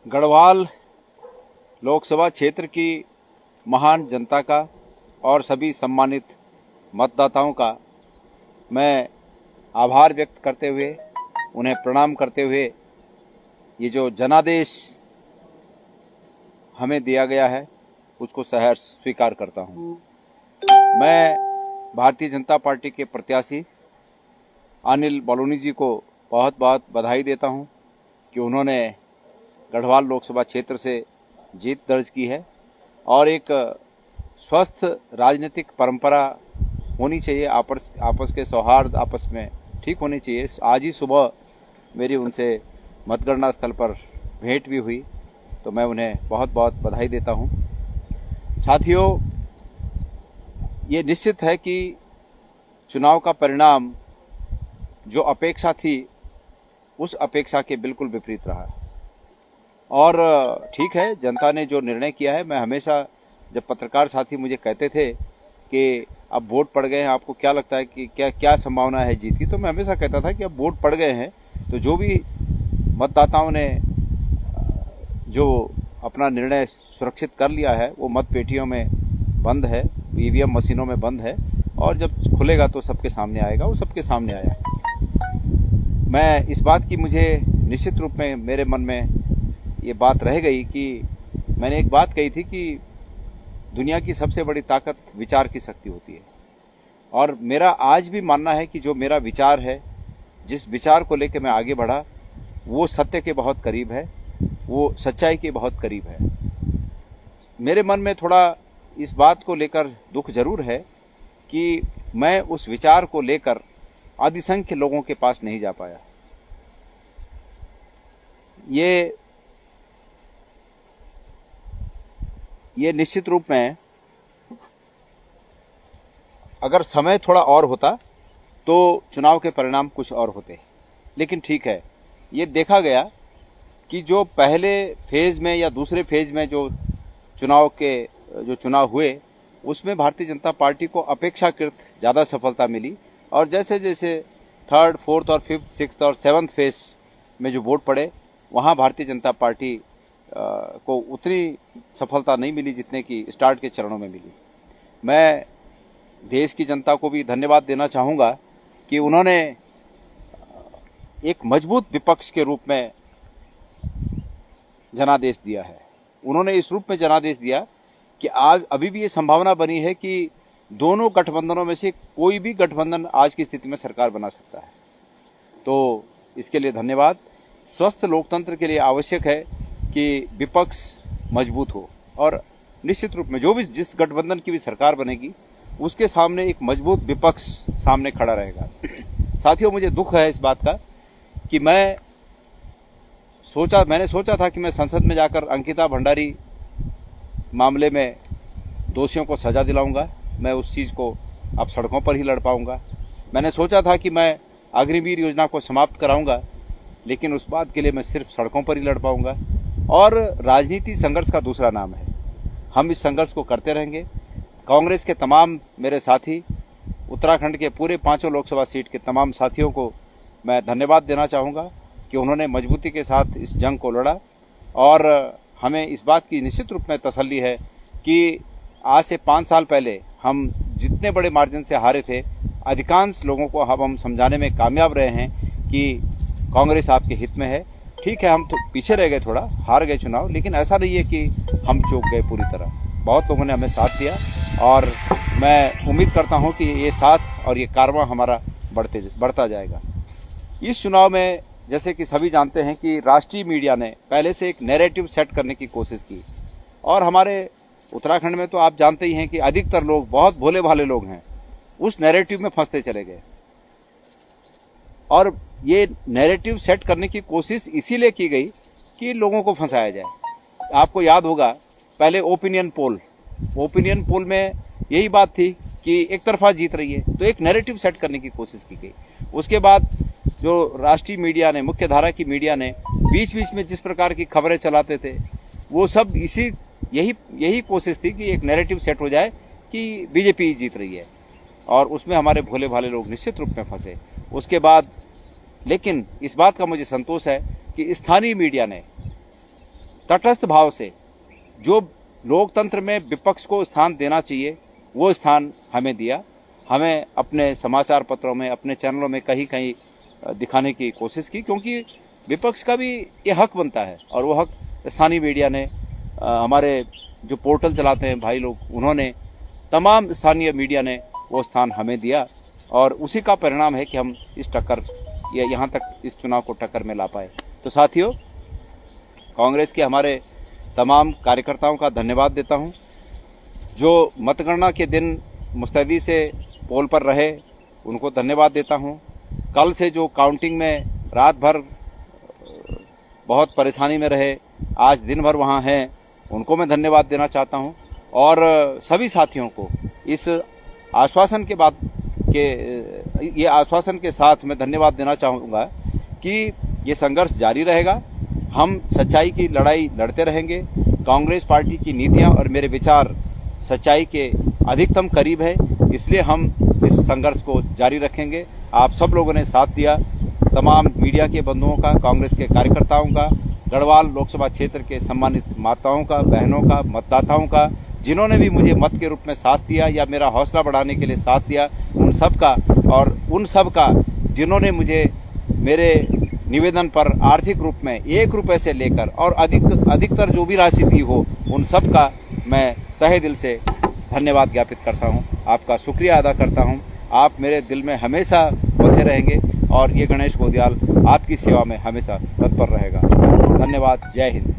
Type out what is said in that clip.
गढ़वाल लोकसभा क्षेत्र की महान जनता का और सभी सम्मानित मतदाताओं का मैं आभार व्यक्त करते हुए, उन्हें प्रणाम करते हुए, ये जो जनादेश हमें दिया गया है उसको सहर्ष स्वीकार करता हूं। मैं भारतीय जनता पार्टी के प्रत्याशी अनिल बलूनी जी को बहुत बहुत बधाई देता हूं कि उन्होंने गढ़वाल लोकसभा क्षेत्र से जीत दर्ज की है और एक स्वस्थ राजनीतिक परंपरा होनी चाहिए। आपस के सौहार्द आपस में ठीक होनी चाहिए। आज ही सुबह मेरी उनसे मतगणना स्थल पर भेंट भी हुई, तो मैं उन्हें बहुत बहुत बधाई देता हूं। साथियों, ये निश्चित है कि चुनाव का परिणाम जो अपेक्षा थी उस अपेक्षा के बिल्कुल विपरीत रहा और ठीक है, जनता ने जो निर्णय किया है। मैं हमेशा, जब पत्रकार साथी मुझे कहते थे कि अब वोट पड़ गए हैं, आपको क्या लगता है कि क्या संभावना है जीत की, तो मैं हमेशा कहता था कि अब वोट पड़ गए हैं तो जो भी मतदाताओं ने जो अपना निर्णय सुरक्षित कर लिया है वो मत पेटियों में बंद है, ईवीएम मशीनों में बंद है और जब खुलेगा तो सबके सामने आएगा। वो सबके सामने आया। मैं इस बात की, मुझे निश्चित रूप में मेरे मन में ये बात रह गई कि मैंने एक बात कही थी कि दुनिया की सबसे बड़ी ताकत विचार की शक्ति होती है और मेरा आज भी मानना है कि जो मेरा विचार है, जिस विचार को लेकर मैं आगे बढ़ा, वो सत्य के बहुत करीब है, वो सच्चाई के बहुत करीब है। मेरे मन में थोड़ा इस बात को लेकर दुख जरूर है कि मैं उस विचार को लेकर अधिसंख्य लोगों के पास नहीं जा पाया। ये निश्चित रूप में, अगर समय थोड़ा और होता तो चुनाव के परिणाम कुछ और होते, लेकिन ठीक है। ये देखा गया कि जो पहले फेज में या दूसरे फेज में जो चुनाव हुए उसमें भारतीय जनता पार्टी को अपेक्षाकृत ज़्यादा सफलता मिली और जैसे जैसे थर्ड, फोर्थ और फिफ्थ, सिक्स्थ और सेवन्थ फेज में जो वोट पड़े वहाँ भारतीय जनता पार्टी को उतनी सफलता नहीं मिली जितने की स्टार्ट के चरणों में मिली। मैं देश की जनता को भी धन्यवाद देना चाहूँगा कि उन्होंने एक मजबूत विपक्ष के रूप में जनादेश दिया है। उन्होंने इस रूप में जनादेश दिया कि आज अभी भी ये संभावना बनी है कि दोनों गठबंधनों में से कोई भी गठबंधन आज की स्थिति में सरकार बना सकता है। तो इसके लिए धन्यवाद। स्वस्थ लोकतंत्र के लिए आवश्यक है कि विपक्ष मजबूत हो और निश्चित रूप में जिस गठबंधन की भी सरकार बनेगी उसके सामने एक मजबूत विपक्ष सामने खड़ा रहेगा। साथियों, मुझे दुख है इस बात का कि मैंने सोचा था कि मैं संसद में जाकर अंकिता भंडारी मामले में दोषियों को सजा दिलाऊंगा। मैं उस चीज़ को अब सड़कों पर ही लड़ पाऊंगा। मैंने सोचा था कि मैं अग्निवीर योजना को समाप्त कराऊंगा, लेकिन उस बात के लिए मैं सिर्फ सड़कों पर ही लड़ पाऊंगा। और राजनीति संघर्ष का दूसरा नाम है। हम इस संघर्ष को करते रहेंगे। कांग्रेस के तमाम मेरे साथी, उत्तराखंड के पूरे 5 लोकसभा सीट के तमाम साथियों को मैं धन्यवाद देना चाहूँगा कि उन्होंने मजबूती के साथ इस जंग को लड़ा और हमें इस बात की निश्चित रूप में तसल्ली है कि आज से 5 साल पहले हम जितने बड़े मार्जिन से हारे थे, अधिकांश लोगों को अब हम समझाने में कामयाब रहे हैं कि कांग्रेस आपके हित में है। ठीक है, हम तो पीछे रह गए, थोड़ा हार गए चुनाव, लेकिन ऐसा नहीं है कि हम चूक गए पूरी तरह। बहुत लोगों ने हमें साथ दिया और मैं उम्मीद करता हूं कि ये साथ और ये कारवां हमारा बढ़ता जाएगा। इस चुनाव में जैसे कि सभी जानते हैं कि राष्ट्रीय मीडिया ने पहले से एक नैरेटिव सेट करने की कोशिश की और हमारे उत्तराखंड में तो आप जानते ही हैं कि अधिकतर लोग बहुत भोले भाले लोग हैं, उस नैरेटिव में फंसते चले गए और ये नैरेटिव सेट करने की कोशिश इसीलिए की गई कि लोगों को फंसाया जाए। आपको याद होगा, पहले ओपिनियन पोल में यही बात थी कि एक तरफा जीत रही है, तो एक नैरेटिव सेट करने की कोशिश की गई। उसके बाद जो राष्ट्रीय मीडिया ने, मुख्य धारा की मीडिया ने बीच बीच में जिस प्रकार की खबरें चलाते थे, वो सब यही कोशिश थी कि एक नैरेटिव सेट हो जाए कि बीजेपी जीत रही है और उसमें हमारे भोले भाले लोग निश्चित रूप में फंसे। उसके बाद लेकिन इस बात का मुझे संतोष है कि स्थानीय मीडिया ने तटस्थ भाव से जो लोकतंत्र में विपक्ष को स्थान देना चाहिए वो स्थान हमें दिया। हमें अपने समाचार पत्रों में, अपने चैनलों में कहीं कहीं दिखाने की कोशिश की, क्योंकि विपक्ष का भी ये हक बनता है और वो हक स्थानीय मीडिया ने, हमारे जो पोर्टल चलाते हैं भाई लोग, उन्होंने, तमाम स्थानीय मीडिया ने वो स्थान हमें दिया और उसी का परिणाम है कि हम इस टक्कर यहाँ तक इस चुनाव को टक्कर में ला पाए। तो साथियों, कांग्रेस के हमारे तमाम कार्यकर्ताओं का धन्यवाद देता हूं जो मतगणना के दिन मुस्तैदी से पोल पर रहे, उनको धन्यवाद देता हूं। कल से जो काउंटिंग में रात भर बहुत परेशानी में रहे, आज दिन भर वहां हैं, उनको मैं धन्यवाद देना चाहता हूं। और सभी साथियों को इस आश्वासन के बाद ये आश्वासन के साथ मैं धन्यवाद देना चाहूँगा कि ये संघर्ष जारी रहेगा। हम सच्चाई की लड़ाई लड़ते रहेंगे। कांग्रेस पार्टी की नीतियां और मेरे विचार सच्चाई के अधिकतम करीब है, इसलिए हम इस संघर्ष को जारी रखेंगे। आप सब लोगों ने साथ दिया, तमाम मीडिया के बंधुओं का, कांग्रेस के कार्यकर्ताओं का, गढ़वाल लोकसभा क्षेत्र के सम्मानित माताओं का, बहनों का, मतदाताओं का, जिन्होंने भी मुझे मत के रूप में साथ दिया या मेरा हौसला बढ़ाने के लिए साथ दिया, उन सब का, और उन सब का जिन्होंने मुझे मेरे निवेदन पर आर्थिक रूप में 1 रुपए से लेकर और अधिकतर जो भी राशि दी हो, उन सब का मैं तहे दिल से धन्यवाद ज्ञापित करता हूं, आपका शुक्रिया अदा करता हूं। आप मेरे दिल में हमेशा बसे रहेंगे और ये गणेश गोदियाल आपकी सेवा में हमेशा तत्पर रहेगा। धन्यवाद। जय हिंद।